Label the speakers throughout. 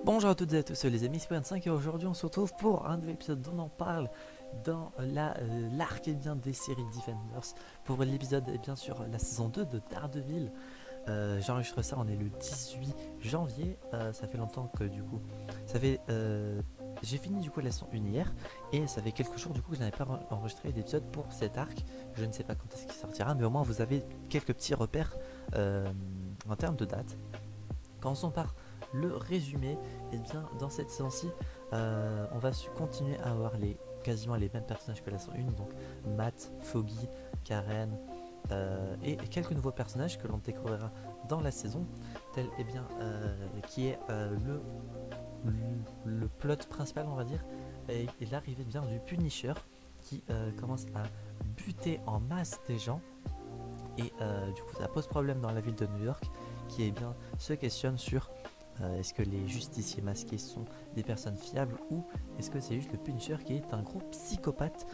Speaker 1: Bonjour à toutes et à tous, les amis, c'est 5 et aujourd'hui on se retrouve pour un nouvel épisode dont on parle dans l'arc des séries Defenders pour l'épisode sur la saison 2 de Daredevil. J'enregistre ça, on est le 18 janvier, ça fait longtemps que du coup, ça fait, j'ai fini du coup la saison 1 hier et ça fait quelques jours du coup que je n'avais pas enregistré d'épisode pour cet arc. Je ne sais pas quand est-ce qu'il sortira, mais au moins vous avez quelques petits repères en termes de date. Commençons par le résumé. Et bien dans cette séance-ci, on va continuer à avoir quasiment les mêmes personnages que la saison 1, donc Matt, Foggy, Karen, et quelques nouveaux personnages que l'on découvrira dans la saison, tel qui est le plot principal, on va dire, et l'arrivée bien du Punisher qui commence à buter en masse des gens. Et du coup ça pose problème dans la ville de New York qui se questionne sur est-ce que les justiciers masqués sont des personnes fiables ou est-ce que c'est juste le Punisher qui est un gros psychopathe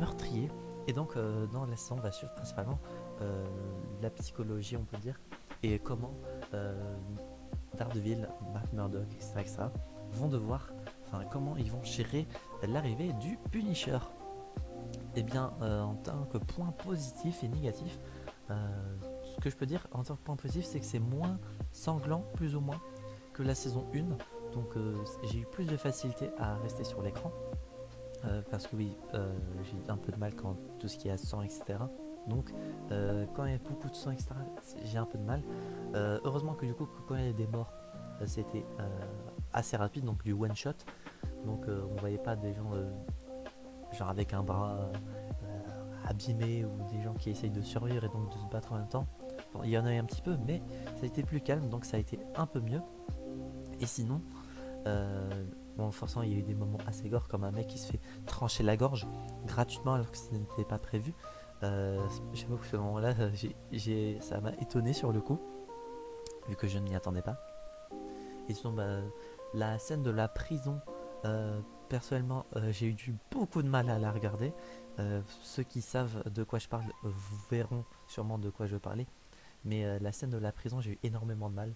Speaker 1: meurtrier. Et donc dans la saison on va suivre principalement la psychologie, on peut dire, et comment Daredevil, Matt Murdock, etc., vont devoir, comment ils vont gérer l'arrivée du Punisher. Et bien en tant que point positif et négatif, ce que je peux dire en tant que point positif, c'est que c'est moins sanglant, plus ou moins, que la saison 1. Donc j'ai eu plus de facilité à rester sur l'écran. Parce que oui, j'ai un peu de mal quand tout ce qui est sang, etc. Donc quand il y a beaucoup de sang, etc., j'ai un peu de mal. Heureusement que du coup, quand il y a des morts, c'était assez rapide, donc du one shot. Donc on voyait pas des gens genre avec un bras abîmé ou des gens qui essayent de survivre et donc de se battre en même temps. Bon, il y en a eu un petit peu, mais ça a été plus calme, donc ça a été un peu mieux. Et sinon, bon, forcément, il y a eu des moments assez gore, comme un mec qui se fait trancher la gorge gratuitement alors que ce n'était pas prévu. J'avoue que ce moment-là, ça m'a étonné sur le coup, vu que je ne m'y attendais pas. Et sinon, la scène de la prison, personnellement, j'ai eu beaucoup de mal à la regarder. Ceux qui savent de quoi je parle verront sûrement de quoi je parlais. Mais la scène de la prison, j'ai eu énormément de mal.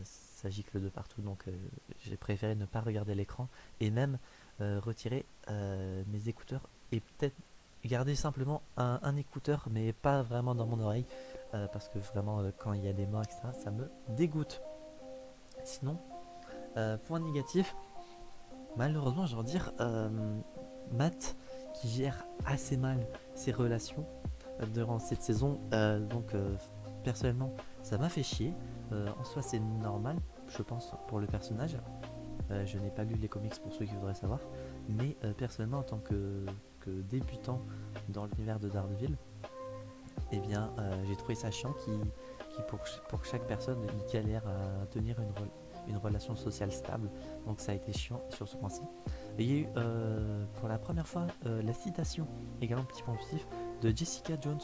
Speaker 1: Ça gicle de partout, donc j'ai préféré ne pas regarder l'écran et même retirer mes écouteurs et peut-être garder simplement un écouteur, mais pas vraiment dans mon oreille, parce que vraiment, quand il y a des morts, etc., ça me dégoûte. Sinon, point négatif, malheureusement, je veux dire, Matt qui gère assez mal ses relations durant cette saison, donc personnellement, ça m'a fait chier. En soi, c'est normal, je pense, pour le personnage. Je n'ai pas lu les comics pour ceux qui voudraient savoir, mais personnellement, en tant que débutant dans l'univers de Daredevil, eh bien, j'ai trouvé ça chiant qui pour chaque personne, il galère à tenir une relation sociale stable. Donc ça a été chiant sur ce point-ci. Et il y a eu pour la première fois la citation, également petit point positif, de Jessica Jones,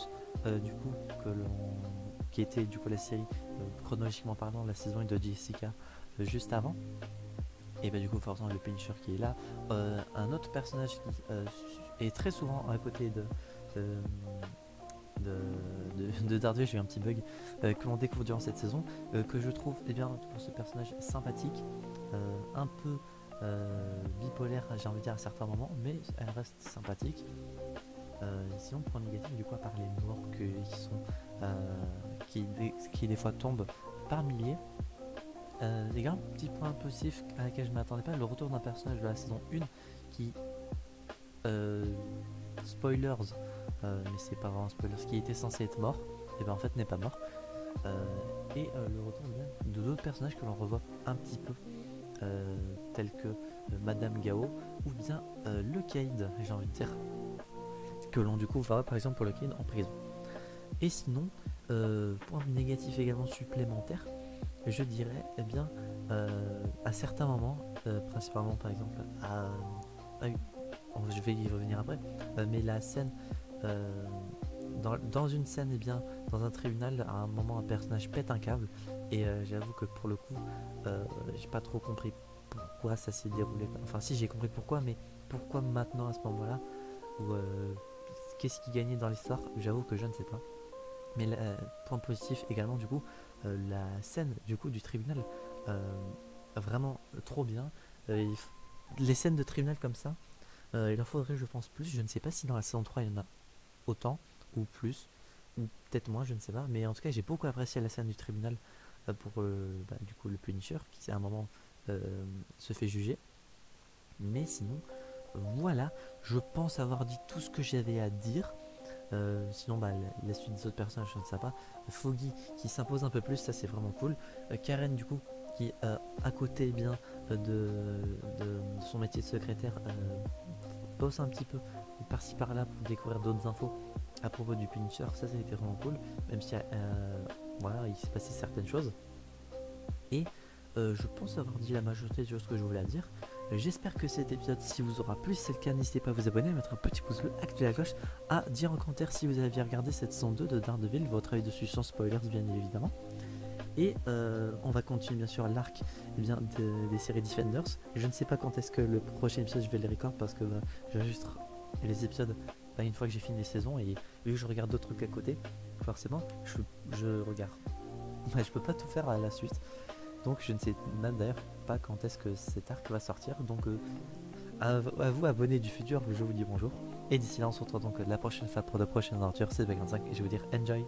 Speaker 1: du coup, qui était du coup la série, chronologiquement parlant, la saison 1 de Jessica juste avant. Et bah du coup forcément le Punisher qui est là. Un autre personnage qui est très souvent à côté de, de Daredevil, j'ai eu un petit bug, que l'on découvre durant cette saison, que je trouve pour ce personnage sympathique, un peu bipolaire, j'ai envie de dire à certains moments, mais elle reste sympathique. Sinon, point négatif, du coup, à part les morts qui sont qui des fois tombent par milliers. Les gars, un petit point positif à laquelle je ne m'attendais pas, le retour d'un personnage de la saison 1 qui, euh, spoilers, mais c'est pas vraiment spoilers, qui était censé être mort, et ben en fait n'est pas mort. Le retour de d'autres personnages que l'on revoit un petit peu, tels que Madame Gao ou bien le Cade, j'ai envie de dire, que l'on du coup va par exemple pour le Cade en prison. Et sinon, point négatif également supplémentaire, je dirais, à certains moments, principalement par exemple je vais y revenir après, mais la scène, euh, dans une scène, dans un tribunal, à un moment, un personnage pète un câble, et j'avoue que pour le coup, j'ai pas trop compris pourquoi ça s'est déroulé. Enfin, si j'ai compris pourquoi, mais pourquoi maintenant à ce moment-là, ou qu'est-ce qui gagnait dans l'histoire, j'avoue que je ne sais pas. Mais point positif également du coup, la scène du coup du tribunal, euh, vraiment trop bien. Les scènes de tribunal comme ça, il en faudrait je pense plus. Je ne sais pas si dans la saison 3 il y en a autant ou plus, ou peut-être moins, je ne sais pas. Mais en tout cas j'ai beaucoup apprécié la scène du tribunal pour du coup le Punisher qui à un moment se fait juger. Mais sinon, voilà, je pense avoir dit tout ce que j'avais à dire. Sinon, la suite des autres personnages, je ne sais pas. Foggy qui s'impose un peu plus, ça c'est vraiment cool. Karen, du coup, qui à côté bien de son métier de secrétaire, bosse un petit peu par-ci par-là pour découvrir d'autres infos à propos du Punisher. Ça a été vraiment cool, même si voilà, il s'est passé certaines choses. Et je pense avoir dit la majorité des choses que je voulais dire. J'espère que cet épisode, si vous aura plu, si c'est le cas, n'hésitez pas à vous abonner, à mettre un petit pouce bleu, activer la cloche, à dire en commentaire si vous avez regardé cette saison 2 de Daredevil, votre avis dessus sans spoilers bien évidemment. Et on va continuer bien sûr l'arc des séries Defenders. Je ne sais pas quand est-ce que le prochain épisode je vais les record parce que j'enregistre les épisodes une fois que j'ai fini les saisons et vu que je regarde d'autres trucs à côté, forcément je regarde. Je peux pas tout faire à la suite. Donc je ne sais même d'ailleurs pas quand est-ce que cet arc va sortir. Donc à vous abonnés du futur, je vous dis bonjour. Et d'ici là on se retrouve donc la prochaine fois pour de prochaines aventures. C'est Bagan5 et je vais vous dire enjoy.